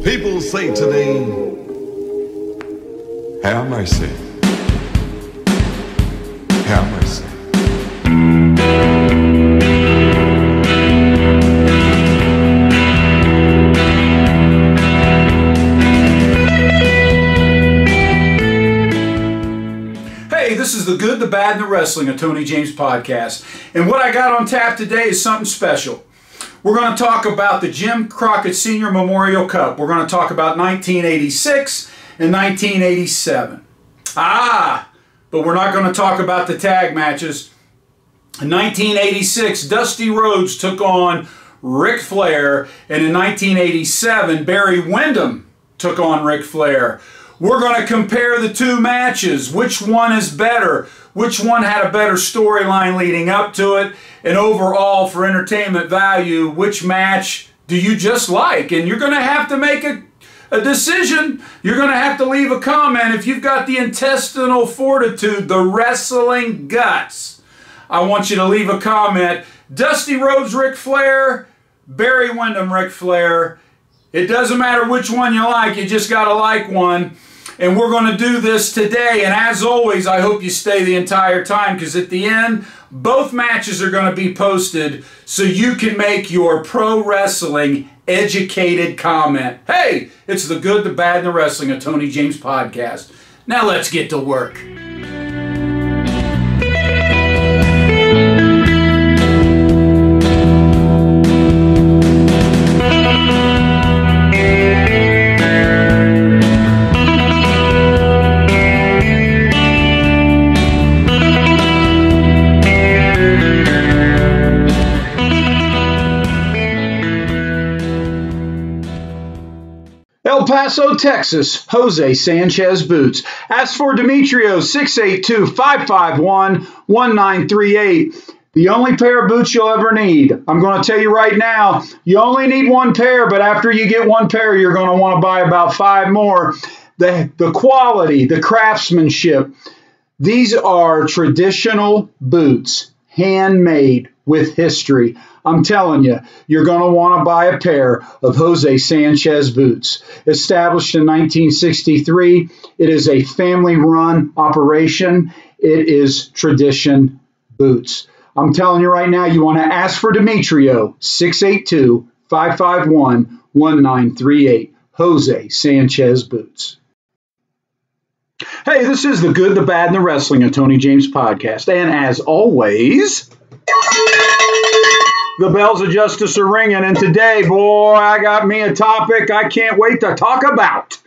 People say to thee, have mercy, have mercy. Hey, this is the Good, the Bad, and the Wrestling, a Tony James podcast. And what I got on tap today is something special. We're going to talk about the Jim Crocket Senior Memorial Cup. We're going to talk about 1986 and 1987. But we're not going to talk about the tag matches. In 1986, Dusty Rhodes took on Ric Flair, and in 1987, Barry Windham took on Ric Flair. We're going to compare the two matches. Which one is better? Which one had a better storyline leading up to it? And overall, for entertainment value, which match do you just like? And you're going to have to make a decision. You're going to have to leave a comment if you've got the intestinal fortitude, the wrestling guts. I want you to leave a comment. Dusty Rhodes, Ric Flair, Barry Windham, Ric Flair. It doesn't matter which one you like. You just got to like one. And we're going to do this today. And as always, I hope you stay the entire time, because at the end, both matches are going to be posted so you can make your pro wrestling educated comment. Hey, it's the Good, the Bad, and the Wrestling, a Tony James podcast. Now let's get to work. El Paso, Texas, Jose Sanchez boots. As for Demetrio, 682-551-1938. The only pair of boots you'll ever need. I'm going to tell you right now, you only need one pair, but after you get one pair, you're going to want to buy about 5 more. The quality, the craftsmanship, these are traditional boots, handmade with history. I'm telling you, you're going to want to buy a pair of Jose Sanchez boots. Established in 1963, it is a family-run operation. It is tradition boots. I'm telling you right now, you want to ask for Demetrio, 682-551-1938. Jose Sanchez boots. Hey, this is the Good, the Bad, and the Wrestling, a Tony James podcast. And as always, the bells of justice are ringing, and today, boy, I got me a topic I can't wait to talk about.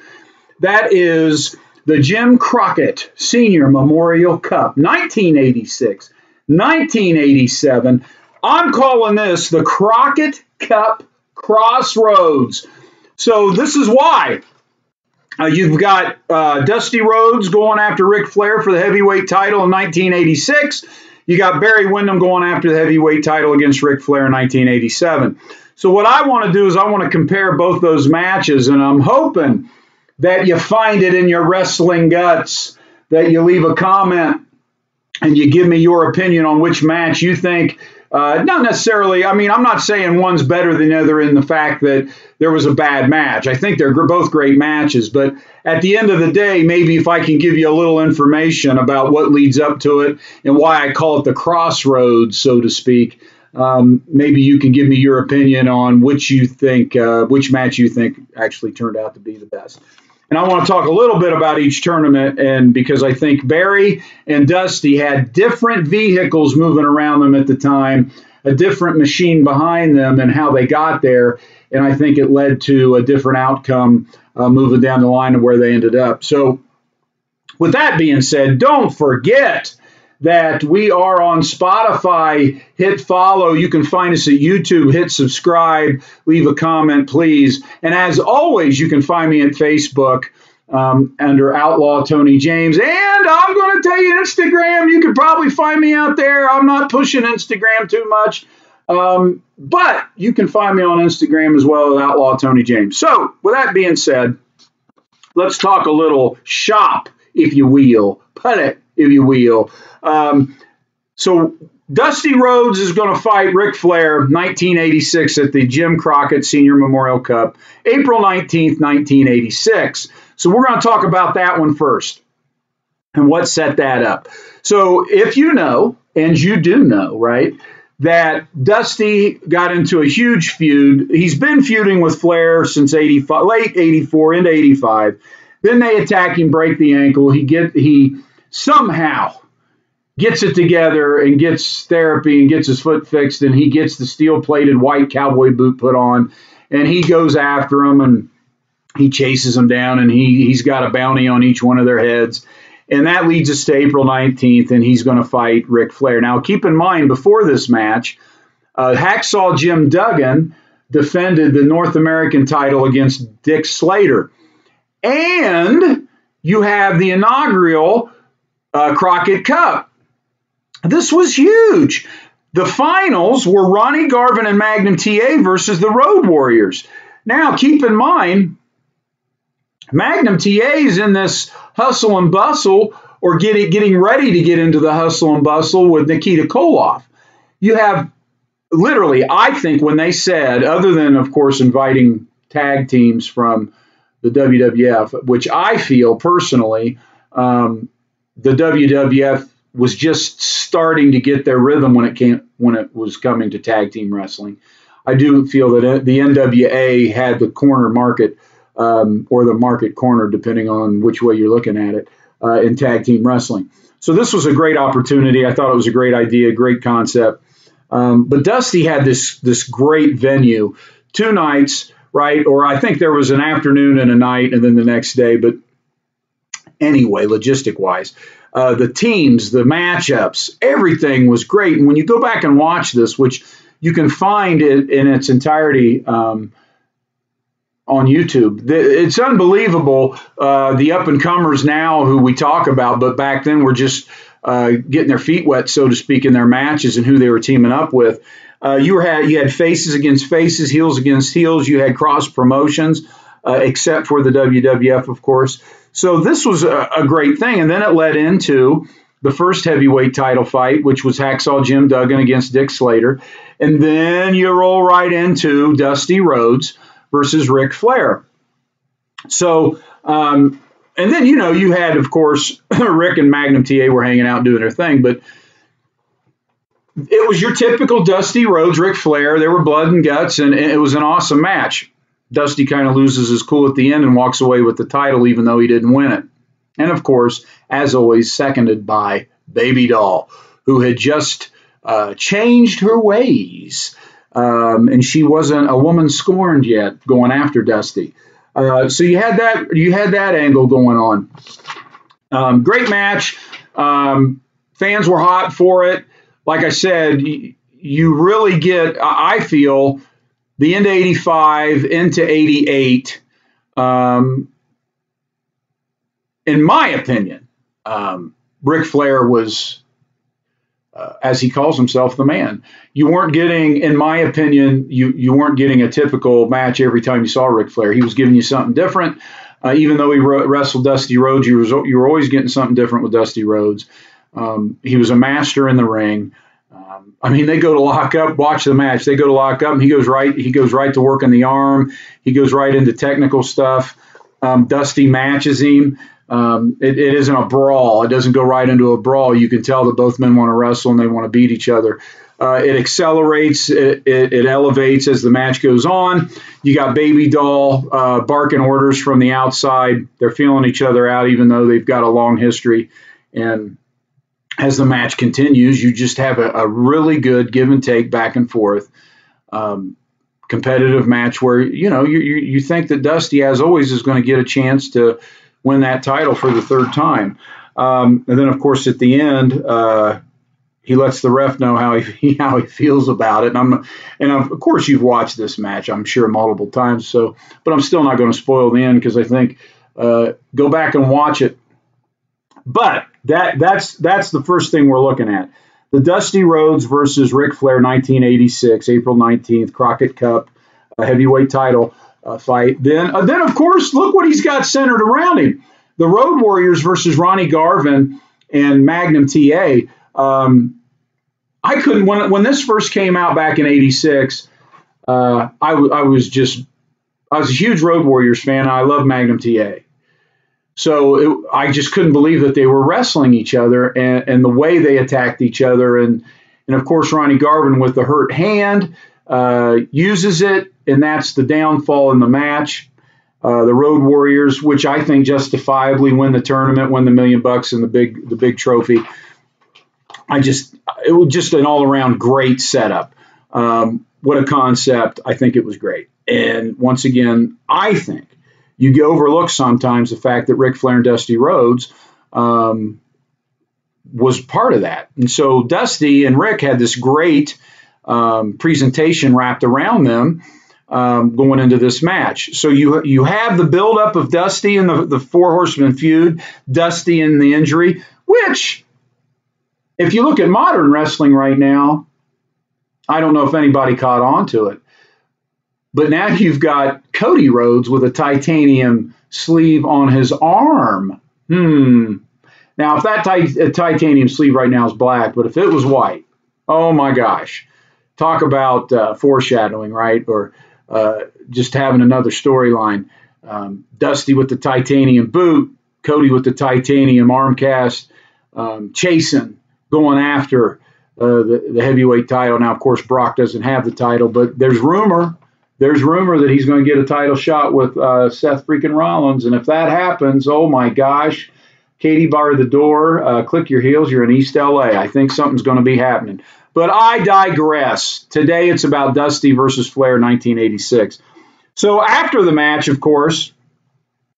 That is the Jim Crocket Senior Memorial Cup, 1986, 1987. I'm calling this the Crocket Cup Crossroads. So this is why. You've got Dusty Rhodes going after Ric Flair for the heavyweight title in 1986. You got Barry Windham going after the heavyweight title against Ric Flair in 1987. So what I want to do is I want to compare both those matches, and I'm hoping that you find it in your wrestling guts, that you leave a comment and you give me your opinion on which match you think. Not necessarily, I mean, I'm not saying one's better than the other in the fact that there was a bad match. I think they're both great matches, but at the end of the day, maybe if I can give you a little information about what leads up to it and why I call it the Crossroads, so to speak, maybe you can give me your opinion on which match you think actually turned out to be the best. And I want to talk a little bit about each tournament, and because I think Barry and Dusty had different vehicles moving around them at the time, a different machine behind them, and how they got there. And I think it led to a different outcome moving down the line of where they ended up. So with that being said, don't forget that we are on Spotify. Hit follow. You can find us at YouTube. Hit subscribe. Leave a comment, please. And as always, you can find me at Facebook under Outlaw Tony James. And I'm going to tell you, Instagram, you can probably find me out there. I'm not pushing Instagram too much. But you can find me on Instagram as well as Outlaw Tony James. So with that being said, let's talk a little shop, if you will. Put it, if you will. So Dusty Rhodes is going to fight Ric Flair 1986 at the Jim Crocket Senior Memorial Cup, April 19th, 1986. So we're going to talk about that one first and what set that up. So if you know, and you do know, right, that Dusty got into a huge feud. He's been feuding with Flair since 85, late 84 into 85. Then they attack him, break the ankle. He somehow gets it together and gets therapy and gets his foot fixed, and he gets the steel-plated white cowboy boot put on, and he goes after him, and he chases him down, and he's got a bounty on each one of their heads. And that leads us to April 19th, and he's going to fight Ric Flair. Now, keep in mind, before this match, Hacksaw Jim Duggan defended the North American title against Dick Slater. And you have the inaugural Crocket Cup. This was huge. The finals were Ronnie Garvin and Magnum TA versus the Road Warriors. Now, keep in mind, Magnum TA is in this hustle and bustle, or getting ready to get into the hustle and bustle with Nikita Koloff. You have literally, I think, when they said, other than, of course, inviting tag teams from the WWF, which I feel personally, the WWF was just starting to get their rhythm when it was coming to tag team wrestling. I do feel that the NWA had the corner market, or the market corner, depending on which way you're looking at it, in tag team wrestling. So this was a great opportunity. I thought it was a great idea, great concept. But Dusty had this great venue, 2 nights, right? Or I think there was an afternoon and a night, and then the next day. But anyway, logistic-wise, the teams, the matchups, everything was great. And when you go back and watch this, which you can find it in its entirety on YouTube, it's unbelievable. The up-and-comers now who we talk about, but back then were just getting their feet wet, so to speak, in their matches and who they were teaming up with. You had faces against faces, heels against heels. You had cross promotions, except for the WWF, of course. So this was a great thing. And then it led into the first heavyweight title fight, which was Hacksaw Jim Duggan against Dick Slater. And then you roll right into Dusty Rhodes versus Ric Flair. So, and then, you had, of course, Rick and Magnum TA were hanging out doing their thing, but it was your typical Dusty Rhodes, Ric Flair. There were blood and guts, and it was an awesome match. Dusty kind of loses his cool at the end and walks away with the title, even though he didn't win it. And, of course, as always, seconded by Baby Doll, who had just changed her ways. And she wasn't a woman scorned yet, going after Dusty. So you had that angle going on. Great match. Fans were hot for it. Like I said, you really get, I feel, the end of 85 into 88. In my opinion, Ric Flair was, as he calls himself, the man. You weren't getting, in my opinion, you weren't getting a typical match every time you saw Ric Flair. He was giving you something different. Even though he wrestled Dusty Rhodes, you were always getting something different with Dusty Rhodes. He was a master in the ring. They go to lock up, watch the match. They go to lock up, and he goes right to work on the arm. He goes right into technical stuff. Dusty matches him. It isn't a brawl. It doesn't go right into a brawl. You can tell that both men want to wrestle and they want to beat each other. It accelerates. It elevates as the match goes on. You got Baby Doll barking orders from the outside. They're feeling each other out, even though they've got a long history. And as the match continues, you just have a really good give and take, back and forth, competitive match where, you think that Dusty, as always, is going to get a chance to win that title for the 3rd time. And then, of course, at the end, he lets the ref know how he feels about it. And of course, you've watched this match, I'm sure, multiple times. But I'm still not going to spoil the end, because I think go back and watch it. But that's the first thing we're looking at. The Dusty Rhodes versus Ric Flair 1986, April 19th, Crocket Cup, heavyweight title fight. Then, of course, look what he's got centered around him. The Road Warriors versus Ronnie Garvin and Magnum TA. I couldn't, when this first came out back in 86, I was a huge Road Warriors fan. I love Magnum TA. So I just couldn't believe that they were wrestling each other and the way they attacked each other. And of course, Ronnie Garvin with the hurt hand uses it, and that's the downfall in the match. The Road Warriors, which I think justifiably win the tournament, win the $1 million and the big trophy. It was just an all-around great setup. What a concept. I think it was great. And once again, I think you overlook sometimes the fact that Ric Flair and Dusty Rhodes was part of that. And so Dusty and Rick had this great presentation wrapped around them going into this match. So you have the buildup of Dusty and the Four Horsemen feud, Dusty and the injury, which, if you look at modern wrestling right now, I don't know if anybody caught on to it. But now you've got Cody Rhodes with a titanium sleeve on his arm. Now, if that titanium sleeve right now is black, but if it was white, oh my gosh. Talk about foreshadowing, right? Or just having another storyline. Dusty with the titanium boot, Cody with the titanium arm cast, chasing, going after the heavyweight title. Now, of course, Brock doesn't have the title, but there's rumor that he's going to get a title shot with Seth freaking Rollins. And if that happens, oh my gosh, Katie bar the door, click your heels, you're in East LA. I think something's going to be happening. But I digress. Today it's about Dusty versus Flair 1986. So after the match, of course,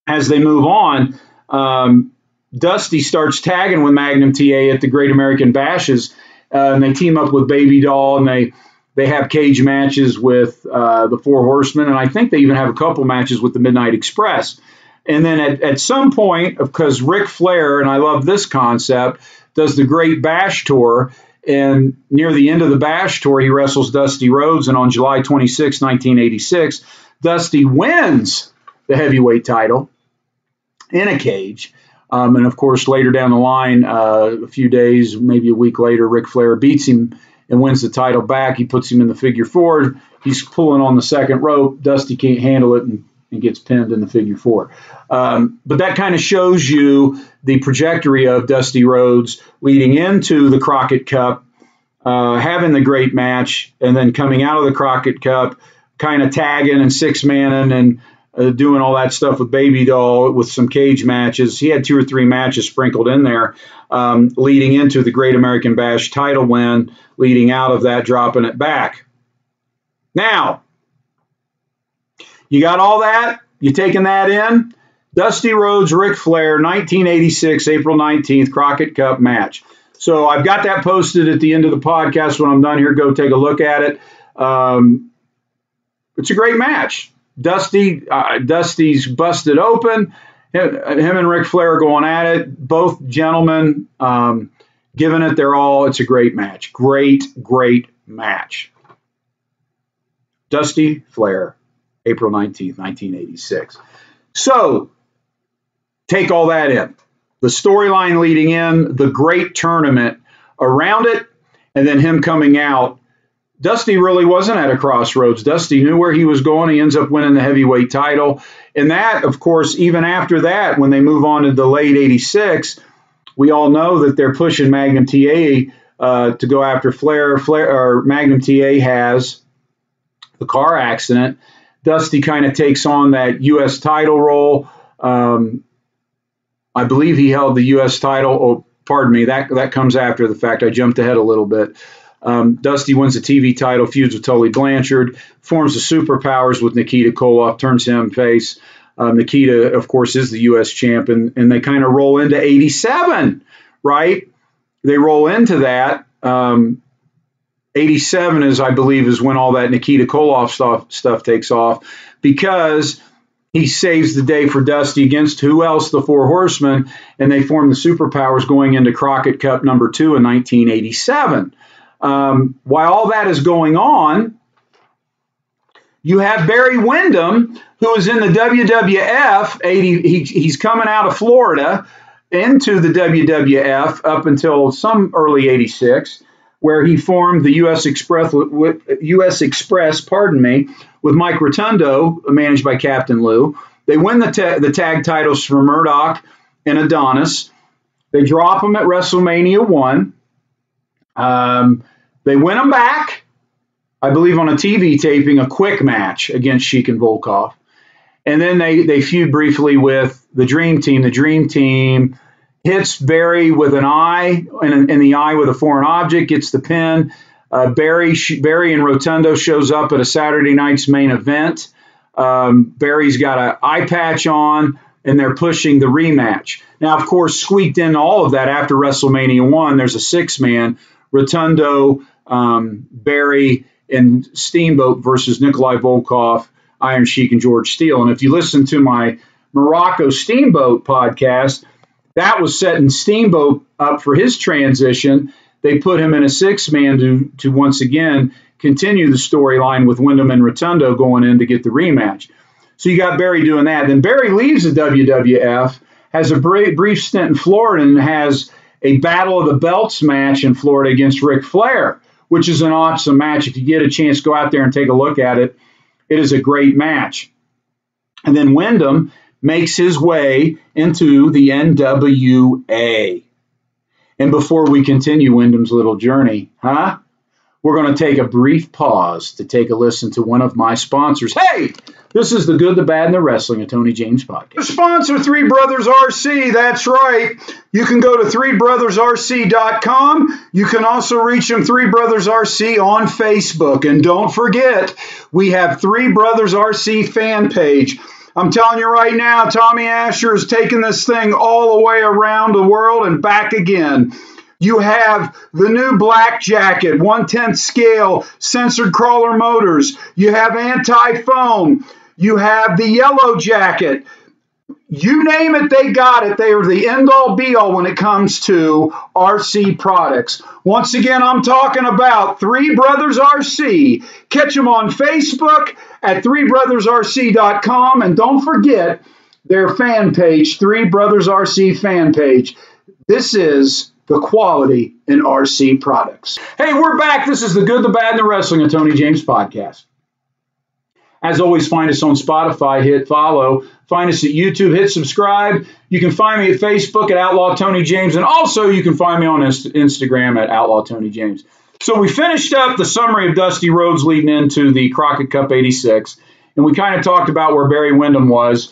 as they move on, Dusty starts tagging with Magnum TA at the Great American Bashes, and they team up with Baby Doll, and they have cage matches with the Four Horsemen, and I think they even have a couple matches with the Midnight Express. And then at some point, because Ric Flair, and I love this concept, does the Great Bash Tour, and near the end of the Bash Tour, he wrestles Dusty Rhodes, and on July 26, 1986, Dusty wins the heavyweight title in a cage. And, of course, later down the line, a few days, maybe a week later, Ric Flair beats him and wins the title back. He puts him in the figure four. He's pulling on the second rope. Dusty can't handle it and gets pinned in the figure four. But that kind of shows you the trajectory of Dusty Rhodes leading into the Crocket Cup, having the great match, and then coming out of the Crocket Cup, kind of tagging and six-manning and doing all that stuff with Baby Doll with some cage matches. He had 2 or 3 matches sprinkled in there, leading into the Great American Bash title win, leading out of that, dropping it back. Now, you got all that? You taking that in? Dusty Rhodes, Ric Flair, 1986, April 19th, Crocket Cup match. So I've got that posted at the end of the podcast. When I'm done here, go take a look at it. It's a great match. Dusty's busted open. Him and Ric Flair are going at it. Both gentlemen giving it their all. It's a great match. Great match. Dusty Flair, April 19th, 1986. So take all that in. The storyline leading in, the great tournament around it, and then him coming out. Dusty really wasn't at a crossroads. Dusty knew where he was going. He ends up winning the heavyweight title. And that, of course, even after that, when they move on to the late 86, we all know that they're pushing Magnum TA to go after Flair. Magnum TA has the car accident. Dusty kind of takes on that U.S. title role. I believe he held the U.S. title. Oh, pardon me, that comes after the fact. I jumped ahead a little bit. Dusty wins the TV title, feuds with Tully Blanchard, forms the Superpowers with Nikita Koloff, turns him face. Nikita, of course, is the U.S. champ, and they kind of roll into 87, right? They roll into that. 87 is, I believe, is when all that Nikita Koloff stuff takes off, because he saves the day for Dusty against who else? The Four Horsemen, and they form the Superpowers going into Crocket Cup number 2 in 1987. While all that is going on, you have Barry Windham, who is in the WWF. He's coming out of Florida into the WWF up until some early 86. where he formed the U.S. Express, with Mike Rotundo, managed by Captain Lou. They win the tag titles from Murdoch and Adonis. They drop them at WrestleMania 1. They win them back, I believe, on a TV taping, a quick match against Sheik and Volkov. And then they feud briefly with the Dream Team. The Dream Team hits Barry with an eye, in the eye with a foreign object, gets the pin. Barry and Rotundo shows up at a Saturday night's main event. Barry's got an eye patch on, and they're pushing the rematch. Now, of course, squeaked in all of that after WrestleMania 1, there's a six-man, Rotundo, Barry, and Steamboat versus Nikolai Volkov, Iron Sheik, and George Steele. And if you listen to my Morocco Steamboat podcast, that was setting Steamboat up for his transition. They put him in a six-man to once again continue the storyline with Windham and Rotundo going in to get the rematch. So you got Barry doing that. Then Barry leaves the WWF, has a brief stint in Florida, and has a Battle of the Belts match in Florida against Ric Flair, which is an awesome match. If you get a chance, go out there and take a look at it. It is a great match. And then Windham makes his way into the NWA. And before we continue Wyndham's little journey, we're going to take a brief pause to take a listen to one of my sponsors. Hey, this is the Good, the Bad, and the Wrestling of Tony James podcast. Sponsor Three Brothers RC. That's right. You can go to threebrothersrc.com. You can also reach them, Three Brothers RC, on Facebook. And don't forget, we have Three Brothers RC fan page. I'm telling you right now, Tommy Asher is taking this thing all the way around the world and back again. You have the new black jacket, 1/10 scale, censored crawler motors. You have anti-foam. You have the yellow jacket. You name it, they got it. They are the end-all, be-all when it comes to RC products. Once again, I'm talking about Three Brothers RC. Catch them on Facebook at threebrothersrc.com. And don't forget their fan page, Three Brothers RC fan page. This is the quality in RC products. Hey, we're back. This is the Good, the Bad, and the Wrestling of Tony James podcast. As always, find us on Spotify, hit follow. Find us at YouTube, hit subscribe. You can find me at Facebook at Outlaw Tony James, and also you can find me on Instagram at Outlaw Tony James. So we finished up the summary of Dusty Rhodes leading into the Crocket Cup 86, and we kind of talked about where Barry Windham was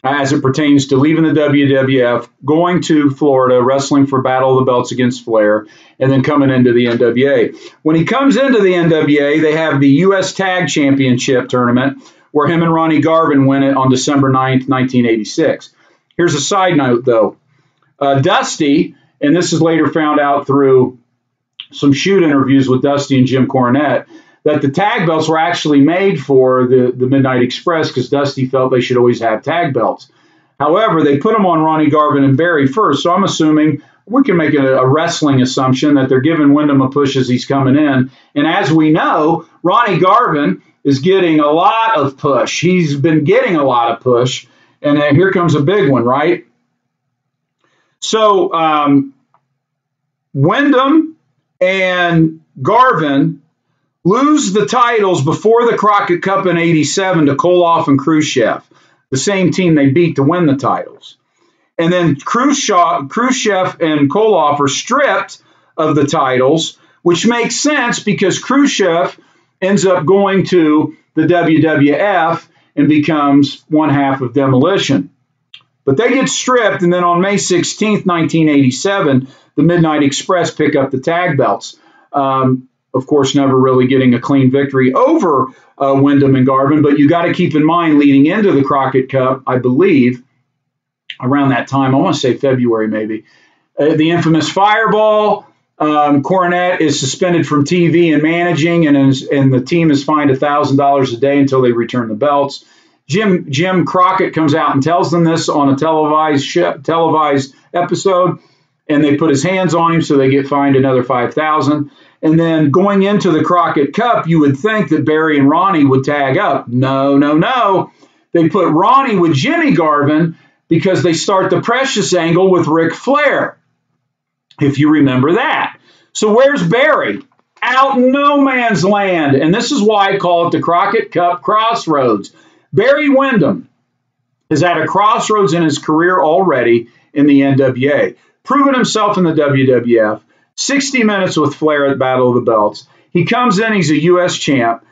as it pertains to leaving the WWF, going to Florida, wrestling for Battle of the Belts against Flair, and then coming into the NWA. When he comes into the NWA, they have the U.S. Tag Championship tournament where him and Ronnie Garvin win it on December 9th, 1986. Here's a side note, though. Dusty, and this is later found out through some shoot interviews with Dusty and Jim Cornette, that the tag belts were actually made for the Midnight Express because Dusty felt they should always have tag belts. However, they put them on Ronnie Garvin and Barry first, so I'm assuming we can make a wrestling assumption that they're giving Windham a push as he's coming in. And as we know, Ronnie Garvin is getting a lot of push. He's been getting a lot of push, and then here comes a big one, right? So Windham and Garvin lose the titles before the Crocket Cup in 87 to Koloff and Khrushchev, the same team they beat to win the titles. And then Khrushchev and Koloff are stripped of the titles, which makes sense because Khrushchev ends up going to the WWF and becomes one half of Demolition. But they get stripped, and then on May 16th, 1987, the Midnight Express pick up the tag belts. Of course, never really getting a clean victory over Windham and Garvin, but you got to keep in mind leading into the Crocket Cup, I believe, around that time, I want to say February maybe, the infamous Fireball. Cornette is suspended from TV and managing, and the team is fined $1,000 a day until they return the belts. Jim Crocket comes out and tells them this on a televised episode, and they put his hands on him, so they get fined another $5,000. And then going into the Crocket Cup, you would think that Barry and Ronnie would tag up. No. They put Ronnie with Jimmy Garvin because they start the Precious angle with Ric Flair, if you remember that. So where's Barry? out in no man's land. And this is why I call it the Crocket Cup Crossroads. Barry Windham is at a crossroads in his career already in the NWA. Proven himself in the WWF. 60 minutes with Flair at Battle of the Belts. He comes in, he's a U.S. champ.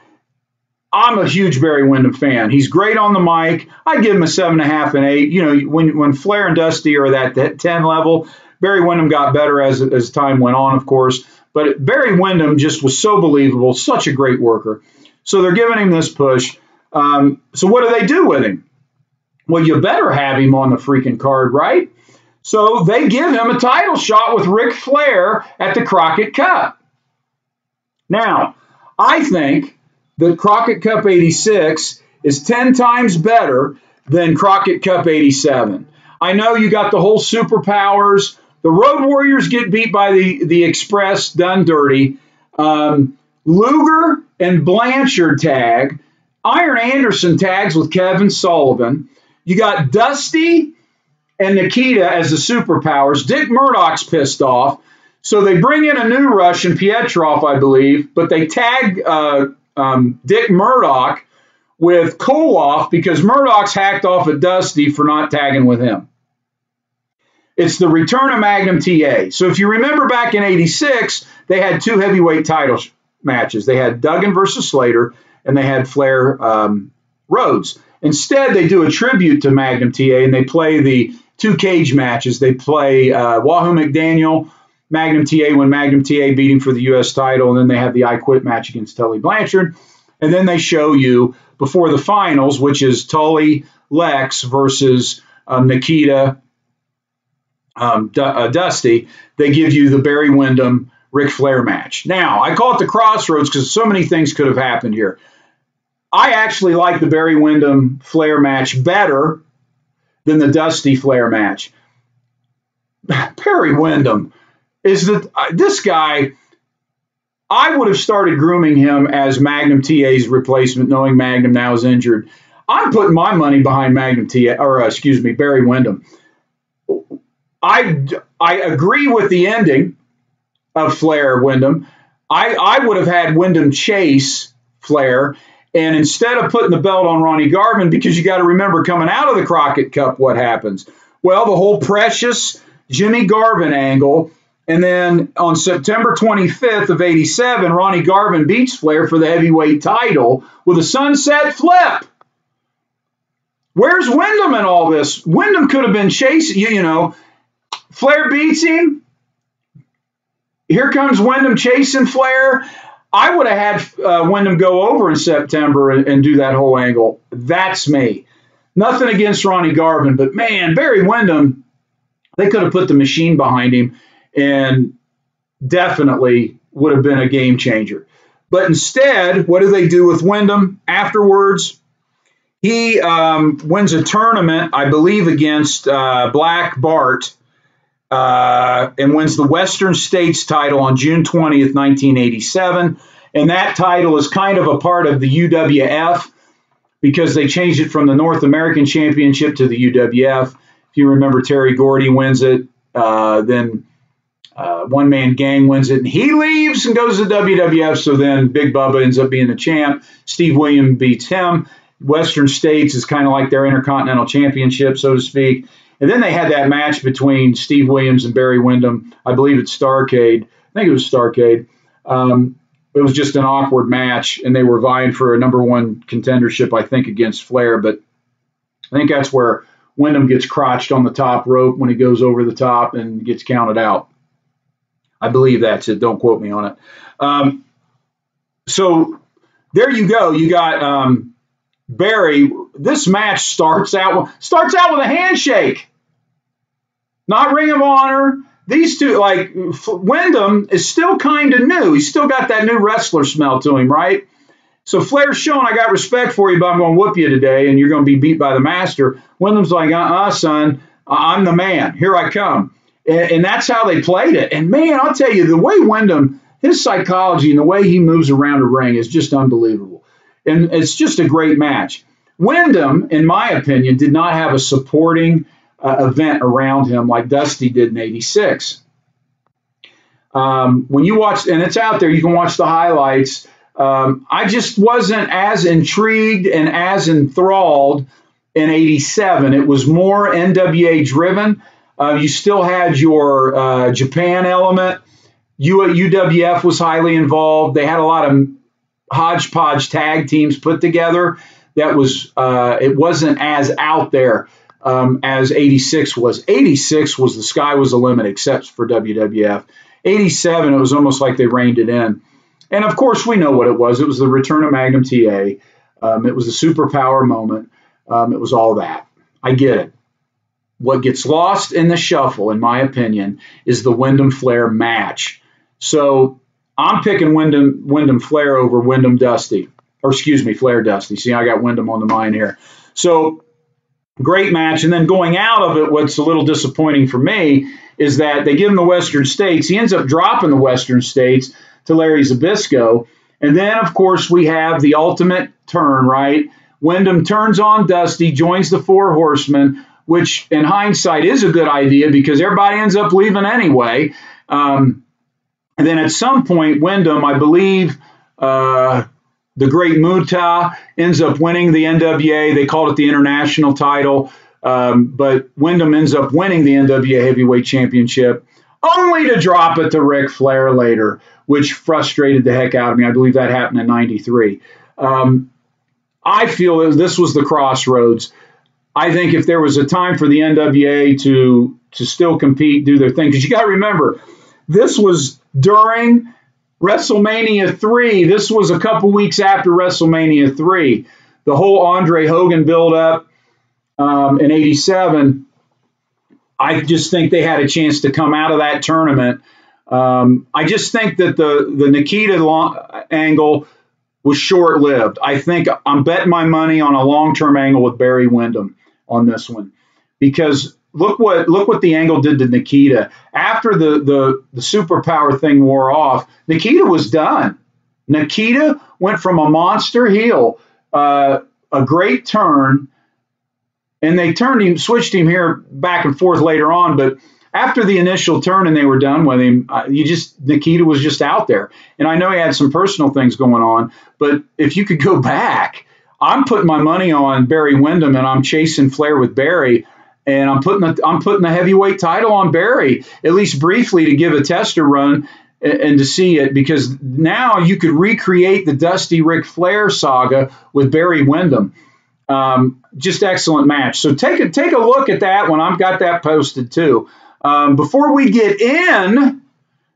I'm a huge Barry Windham fan. He's great on the mic. I give him a 7.5 and 8. You know, when Flair and Dusty are at that 10 level, Barry Windham got better as time went on, of course. But Barry Windham just was so believable, such a great worker. So they're giving him this push. So what do they do with him? Well, you better have him on the freaking card, right? So they give him a title shot with Ric Flair at the Crocket Cup. Now, I think the Crocket Cup 86 is 10 times better than Crocket Cup 87. I know you got the whole superpowers. The Road Warriors get beat by the Express, done dirty. Luger and Blanchard tag. Iron Anderson tags with Kevin Sullivan. You got Dusty and Nikita as the superpowers. Dick Murdoch's pissed off. So they bring in a new Russian, Pietrov, I believe, but they tag Dick Murdoch with Koloff because Murdoch's hacked off at Dusty for not tagging with him. It's the return of Magnum TA. So if you remember back in 86, they had two heavyweight title matches. They had Duggan versus Slater, and they had Flair Rhodes. Instead, they do a tribute to Magnum TA, and they play the two cage matches. They play Wahoo McDaniel, Magnum TA, when Magnum TA beat him for the U.S. title, and then they have the I Quit match against Tully Blanchard. And then they show you before the finals, which is Tully Lex versus Nikita Dusty. They give you the Barry Windham Ric Flair match. Now, I call it the Crossroads because so many things could have happened here. I actually like the Barry Windham Flair match better than the Dusty Flair match. Barry Windham is this guy. I would have started grooming him as Magnum TA's replacement, knowing Magnum now is injured. I'm putting my money behind Barry Windham. I agree with the ending of Flair Windham. I would have had Windham chase Flair, and instead of putting the belt on Ronnie Garvin, because you got to remember coming out of the Crocket Cup, what happens? Well, the whole precious Jimmy Garvin angle, and then on September 25th of 87, Ronnie Garvin beats Flair for the heavyweight title with a sunset flip. Where's Windham in all this? Windham could have been chasing, you know. Flair beats him. Here comes Windham chasing Flair. I would have had Windham go over in September and do that whole angle. That's me. Nothing against Ronnie Garvin, but man, Barry Windham, they could have put the machine behind him and definitely would have been a game changer. But instead, what do they do with Windham afterwards? He wins a tournament, I believe, against Black Bart, and wins the Western States title on June 20th, 1987. And that title is kind of a part of the UWF because they changed it from the North American Championship to the UWF. If you remember, Terry Gordy wins it. Then One Man Gang wins it. And he leaves and goes to the WWF. So then Big Bubba ends up being the champ. Steve Williams beats him. Western States is kind of like their Intercontinental Championship, so to speak. And then they had that match between Steve Williams and Barry Windham. I believe it's Starrcade. I think it was Starrcade. It was just an awkward match, and they were vying for a #1 contendership, I think, against Flair. But I think that's where Windham gets crotched on the top rope when he goes over the top and gets counted out. I believe that's it. Don't quote me on it. So there you go. You got Barry. This match starts out with a handshake, not Ring of Honor. These two, like Windham, is still kind of new. He's still got that new wrestler smell to him, right? So Flair's showing, I got respect for you, but I'm going to whoop you today, and you're going to be beat by the master. Windham's like, son, I'm the man. Here I come. And that's how they played it. And, man, I'll tell you, the way Windham, his psychology and the way he moves around the ring is just unbelievable. And it's just a great match. Windham, in my opinion, did not have a supporting event around him like Dusty did in '86. When you watch, and it's out there, you can watch the highlights. I just wasn't as intrigued and as enthralled in 87. It was more NWA driven. You still had your Japan element. UWF was highly involved. They had a lot of hodgepodge tag teams put together. That was it wasn't as out there as 86 was. 86 was the sky was the limit, except for WWF. 87, it was almost like they reined it in. And of course, we know what it was. It was the return of Magnum TA. It was a superpower moment. It was all that. I get it. What gets lost in the shuffle, in my opinion, is the Windham Flair match. So I'm picking Windham Flair over Windham Dusty. Or excuse me, Flair Dusty. See, I got Windham on the mind here. So great match. And then going out of it, what's a little disappointing for me is that they give him the Western States. He ends up dropping the Western States to Larry Zbyszko. And then, of course, we have the ultimate turn, right? Windham turns on Dusty, joins the Four Horsemen, which in hindsight is a good idea because everybody ends up leaving anyway. And then at some point, Windham, I believe, the Great Muta ends up winning the NWA. They called it the International title. But Windham ends up winning the NWA Heavyweight Championship, only to drop it to Ric Flair later, which frustrated the heck out of me. I believe that happened in 93. I feel this was the Crossroads. I think if there was a time for the NWA to still compete, do their thing, because you got to remember, this was during WrestleMania 3. This was a couple weeks after WrestleMania 3. The whole Andre Hogan build-up in 87, I just think they had a chance to come out of that tournament. I just think that the Nikita angle was short-lived. I think I'm betting my money on a long-term angle with Barry Windham on this one, because look what the angle did to Nikita after the superpower thing wore off. Nikita was done. Nikita went from a monster heel, a great turn, and they switched him here back and forth later on, but after the initial turn and they were done with him, Nikita was just out there. And I know he had some personal things going on, but if you could go back, I'm putting my money on Barry Windham, and I'm chasing Flair with Barry, and I'm putting the heavyweight title on Barry, at least briefly, to give a tester run and to see it, because now you could recreate the Dusty Ric Flair saga with Barry Windham. Just excellent match. So take a look at that one. I've got that posted too. Before we get in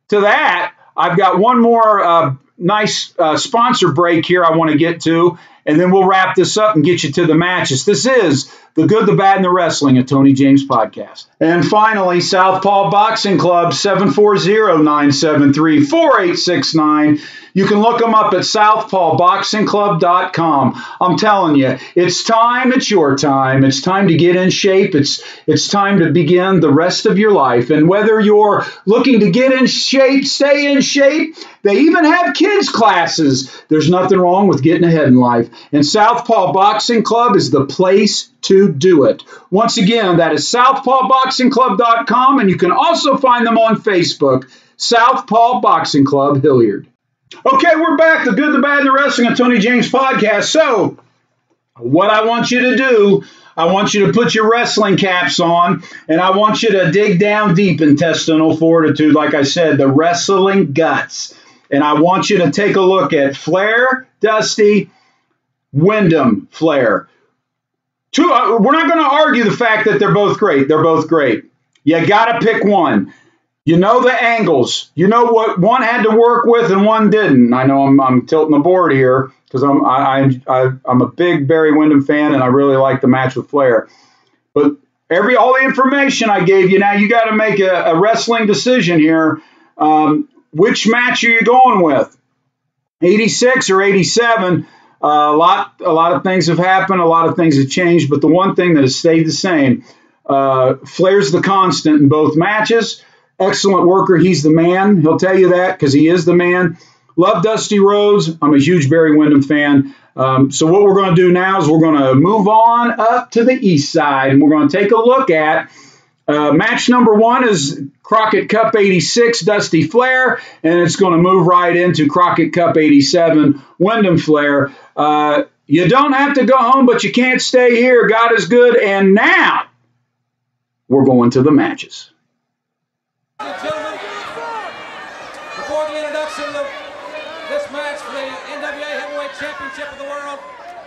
to that, I've got one more nice sponsor break here I want to get to, and then we'll wrap this up and get you to the matches. This is The Good, the Bad, and the Wrestling, a Tony James podcast. And finally, Southpaw Boxing Club, 740-973-4869. You can look them up at southpawboxingclub.com. I'm telling you, it's time. It's your time. It's time to get in shape. It's time to begin the rest of your life. And whether you're looking to get in shape, stay in shape, they even have kids classes. There's nothing wrong with getting ahead in life. And Southpaw Boxing Club is the place to do it. Once again, that is southpawboxingclub.com, and you can also find them on Facebook, Southpaw Boxing Club, Hilliard. Okay, we're back. The Good, the Bad, and the Wrestling, a Tony James podcast. So, what I want you to do, I want you to put your wrestling caps on, and I want you to dig down deep intestinal fortitude, like I said, the wrestling guts. And I want you to take a look at Flair, Dusty, Windham, Flair. We're not going to argue the fact that they're both great. They're both great. You got to pick one. You know the angles. You know what one had to work with and one didn't. I know I'm tilting the board here because I'm a big Barry Windham fan, and I really like the match with Flair. But all the information I gave you, now you got to make a wrestling decision here. Which match are you going with? 86 or 87? A lot of things have happened. A lot of things have changed. But the one thing that has stayed the same, Flair's the constant in both matches. Excellent worker. He's the man. He'll tell you that because he is the man. Love Dusty Rhodes. I'm a huge Barry Windham fan. So what we're going to do now is we're going to move on up to the east side, and we're going to take a look at Match number 1 is Crocket Cup 86, Dusty Flair, and it's going to move right into Crocket Cup 87, Windham Flair. You don't have to go home, but you can't stay here. God is good. And now we're going to the matches. Gentlemen, before the introduction of this match for the NWA Heavyweight Championship of the world,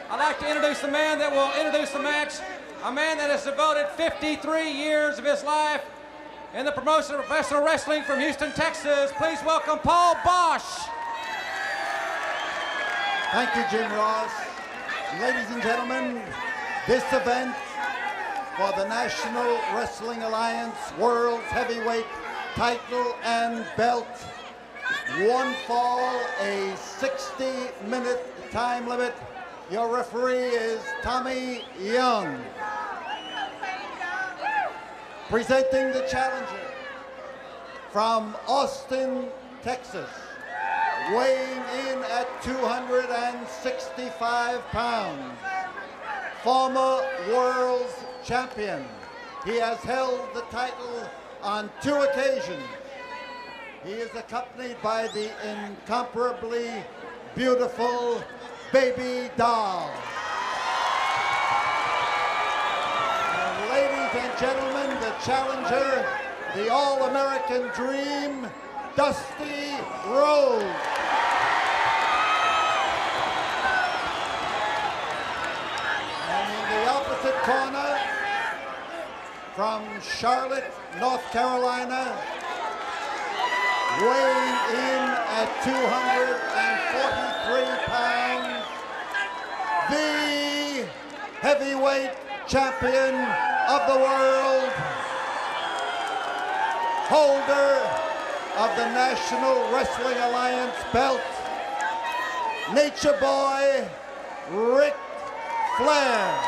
I'd like to introduce the man that will introduce the match, a man that has devoted 53 years of his life in the promotion of professional wrestling from Houston, Texas. Please welcome Paul Bosch. Thank you, Jim Ross. Ladies and gentlemen, this event for the National Wrestling Alliance World's Heavyweight title and belt, one fall, a 60-minute time limit. Your referee is Tommy Young. Presenting the challenger from Austin, Texas, weighing in at 265 pounds, former world's champion. He has held the title on 2 occasions. He is accompanied by the incomparably beautiful Baby Doll. And ladies and gentlemen, the challenger, the All-American Dream, Dusty Rhodes. And in the opposite corner, from Charlotte, North Carolina, weighing in at 243 pounds, the heavyweight champion of the world, holder of the National Wrestling Alliance belt, Nature Boy, Ric Flair.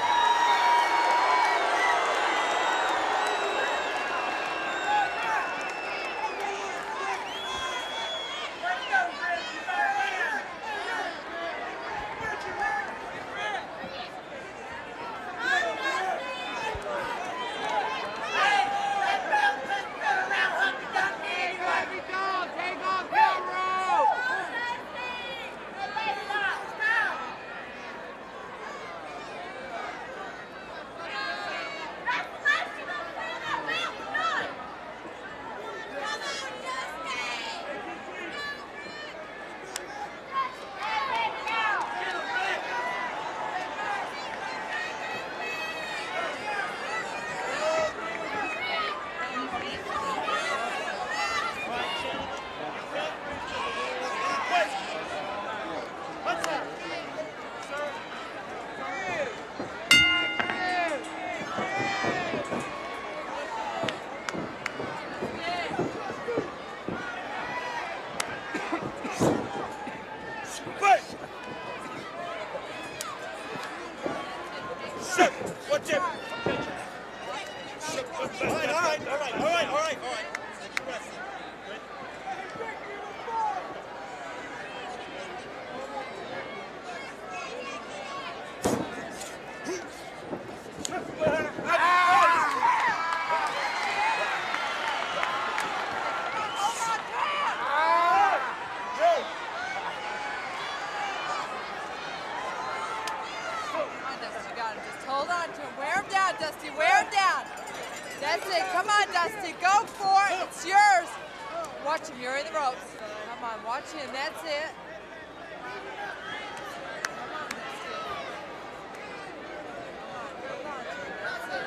Dusty, wear him down. That's it. Come on, Dusty. Go for it. It's yours. Watch him. You're in the ropes. Come on, watch him. That's it. Come on, Dusty. Come on. That's it.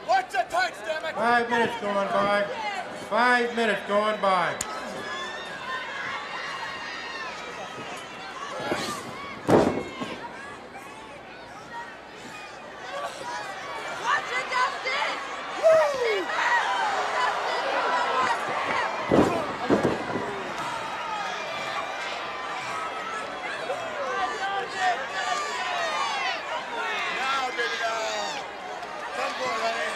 Watch the tights, damn it! 5 minutes going by. 5 minutes going by. Watch it, Dustin! Watch him! Dustin, you gotta watch him! Now, baby, come for it, honey.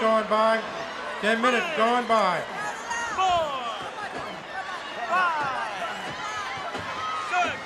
Going by. 10 minutes going by. 4, 5, 6.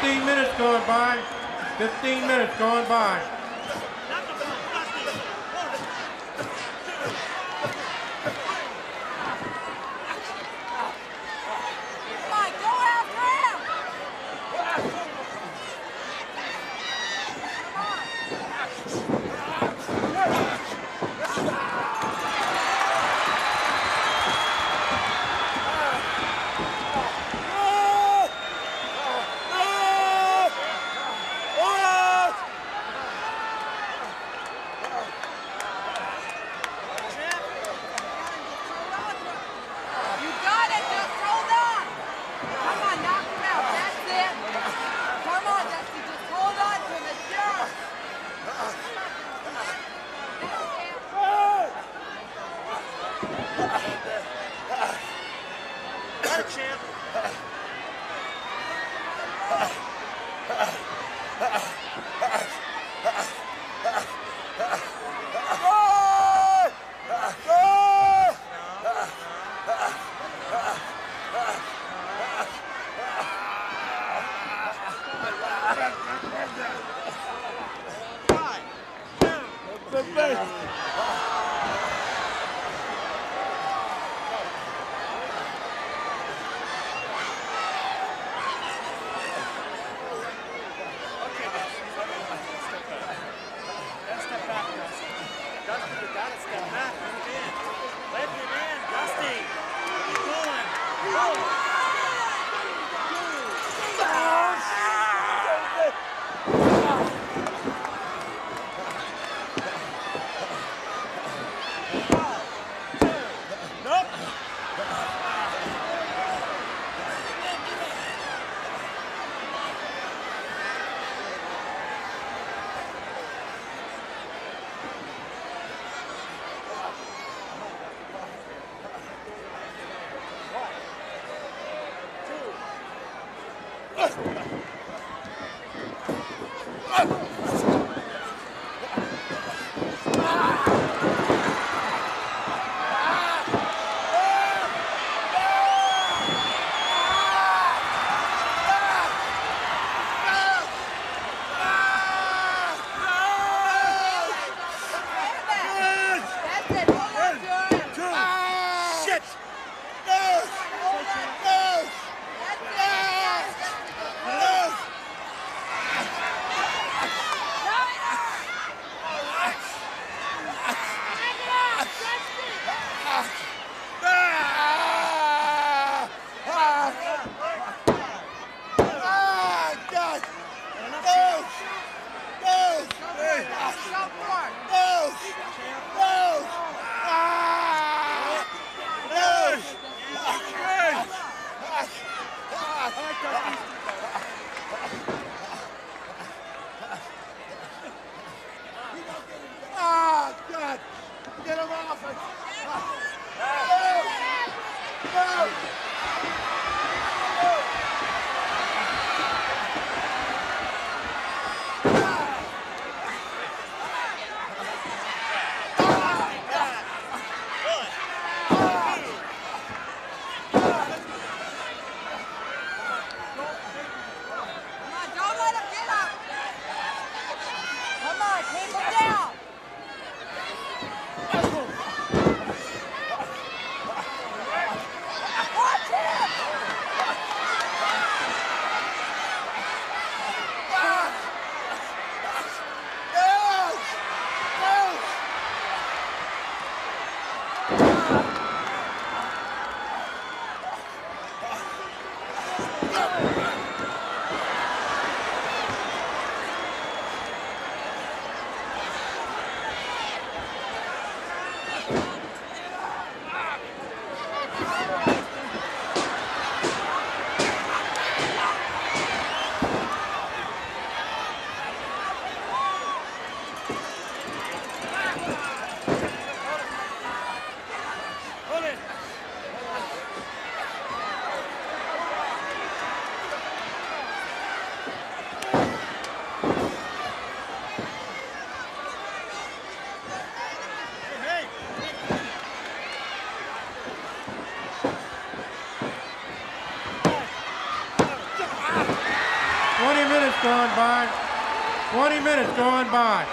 15 minutes going by. 15 minutes going by. 20 minutes going by. 20 minutes going by.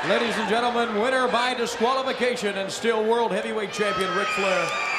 Ladies and gentlemen, winner by disqualification and still world heavyweight champion Ric Flair.